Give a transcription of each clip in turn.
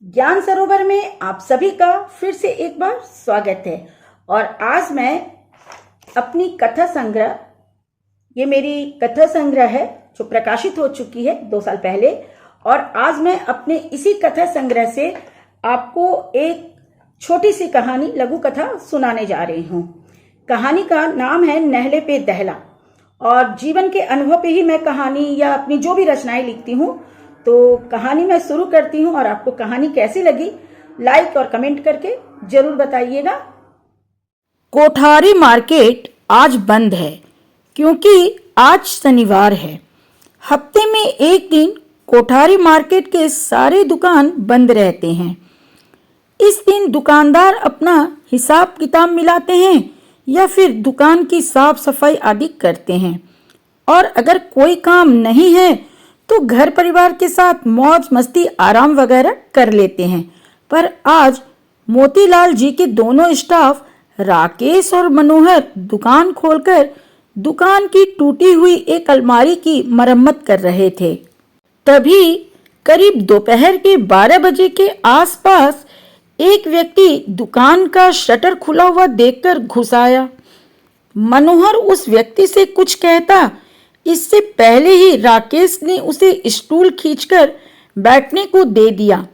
ज्ञान सरोवर में आप सभी का फिर से एक बार स्वागत है। और आज मैं अपनी कथा संग्रह, ये मेरी कथा संग्रह है जो प्रकाशित हो चुकी है 2 साल पहले, और आज मैं अपने इसी कथा संग्रह से आपको एक छोटी सी कहानी, लघु कथा सुनाने जा रही हूँ। कहानी का नाम है नहले पे दहला। और जीवन के अनुभव पे ही मैं कहानी या अपनी जो भी रचनाएं लिखती हूँ। तो कहानी मैं शुरू करती हूँ और आपको कहानी कैसी लगी लाइक और कमेंट करके जरूर बताइएगा। कोठारी मार्केट आज बंद है क्योंकि आज शनिवार है। हफ्ते में एक दिन कोठारी मार्केट के सारे दुकान बंद रहते हैं। इस दिन दुकानदार अपना हिसाब किताब मिलाते हैं या फिर दुकान की साफ सफाई आदि करते हैं, और अगर कोई काम नहीं है तो घर परिवार के साथ मौज मस्ती आराम वगैरह कर लेते हैं। पर आज मोतीलाल जी के दोनों स्टाफ राकेश और मनोहर दुकान खोलकर दुकान की टूटी हुई एक अलमारी की मरम्मत कर रहे थे। तभी करीब दोपहर के 12 बजे के आसपास एक व्यक्ति दुकान का शटर खुला हुआ देखकर घुस आया। मनोहर उस व्यक्ति से कुछ कहता, इससे पहले ही राकेश ने उसे स्टूल खींचकर बैठने को दे दिया।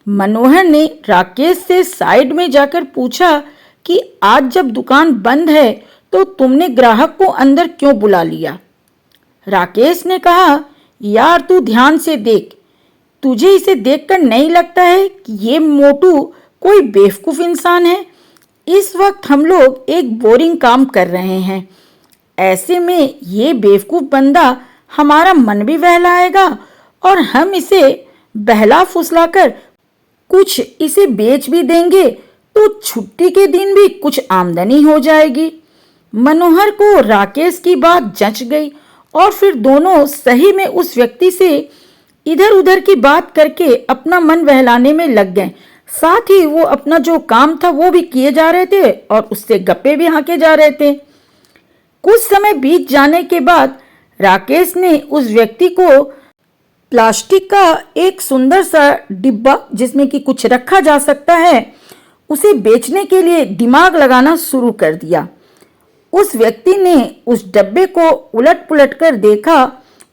मनोहर ने राकेश से साइड में जाकर पूछा कि आज जब दुकान बंद है तो तुमने ग्राहक को अंदर क्यों बुला लिया। राकेश ने कहा, यार तू ध्यान से देख, तुझे इसे देखकर नहीं लगता है कि ये मोटू कोई बेवकूफ इंसान है। इस वक्त हम लोग एक बोरिंग काम कर रहे हैं, ऐसे में ये बेवकूफ बंदा हमारा मन भी बहलाएगा और हम इसे बहला फुसलाकर कुछ इसे बेच भी देंगे तो छुट्टी के दिन भी कुछ आमदनी हो जाएगी। मनोहर को राकेश की बात जच गई और फिर दोनों सही में उस व्यक्ति से इधर उधर की बात करके अपना मन बहलाने में लग गए। साथ ही वो अपना जो काम था वो भी किए जा रहे थे और उससे गप्पे भी हाँके जा रहे थे। कुछ समय बीत जाने के बाद राकेश ने उस व्यक्ति को प्लास्टिक का एक सुंदर सा डिब्बा जिसमें कि कुछ रखा जा सकता है, उसे बेचने के लिए दिमाग लगाना शुरू कर दिया। उस व्यक्ति ने उस डब्बे को उलट पुलट कर देखा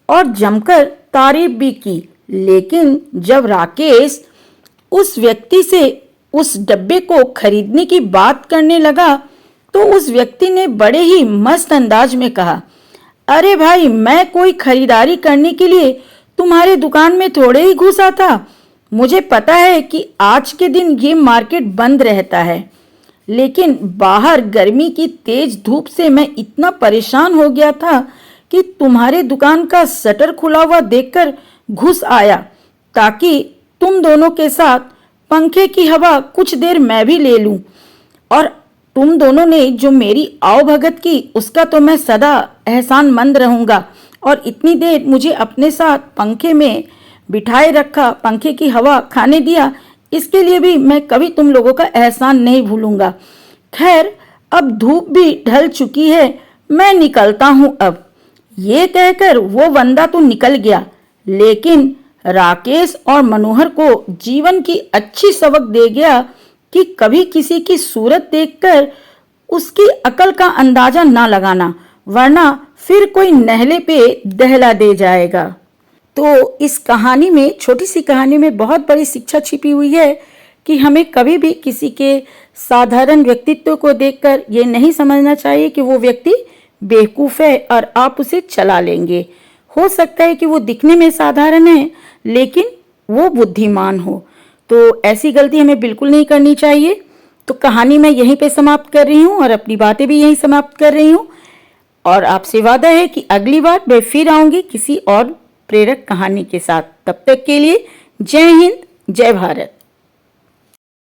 और जमकर तारीफ भी की, लेकिन जब राकेश उस व्यक्ति से उस डब्बे को खरीदने की बात करने लगा तो उस व्यक्ति ने बड़े ही मस्त अंदाज में कहा, अरे भाई, मैं कोई खरीदारी करने के लिए तुम्हारे दुकान में थोड़े ही घुसा था। मुझे पता है कि आज के दिन ये मार्केट बंद रहता है, लेकिन बाहर गर्मी की तेज धूप से मैं इतना परेशान हो गया था कि तुम्हारे दुकान का शटर खुला हुआ देखकर घुस आया ताकि तुम दोनों के साथ पंखे की हवा कुछ देर मैं भी ले लूं। और तुम दोनों ने जो मेरी आओ भगत की उसका तो मैं सदा एहसानमंद रहूंगा, और इतनी देर मुझे अपने साथ पंखे में बिठाए रखा, पंखे की हवा खाने दिया, इसके लिए भी मैं कभी तुम लोगों का एहसान नहीं भूलूंगा। खैर, अब धूप भी ढल चुकी है, मैं निकलता हूँ अब। ये कहकर वो बंदा तो निकल गया, लेकिन राकेश और मनोहर को जीवन की अच्छी सबक दे गया कि कभी किसी की सूरत देखकर उसकी अकल का अंदाजा ना लगाना, वरना फिर कोई नहले पे दहला दे जाएगा। तो इस कहानी में, छोटी सी कहानी में बहुत बड़ी शिक्षा छिपी हुई है कि हमें कभी भी किसी के साधारण व्यक्तित्व को देखकर ये नहीं समझना चाहिए कि वो व्यक्ति बेवकूफ है और आप उसे चला लेंगे। हो सकता है कि वो दिखने में साधारण है लेकिन वो बुद्धिमान हो, तो ऐसी गलती हमें बिल्कुल नहीं करनी चाहिए। तो कहानी मैं यहीं पे समाप्त कर रही हूँ और अपनी बातें भी यहीं समाप्त कर रही हूँ, और आपसे वादा है कि अगली बार मैं फिर आऊंगी किसी और प्रेरक कहानी के साथ। तब तक के लिए जय हिंद, जय भारत।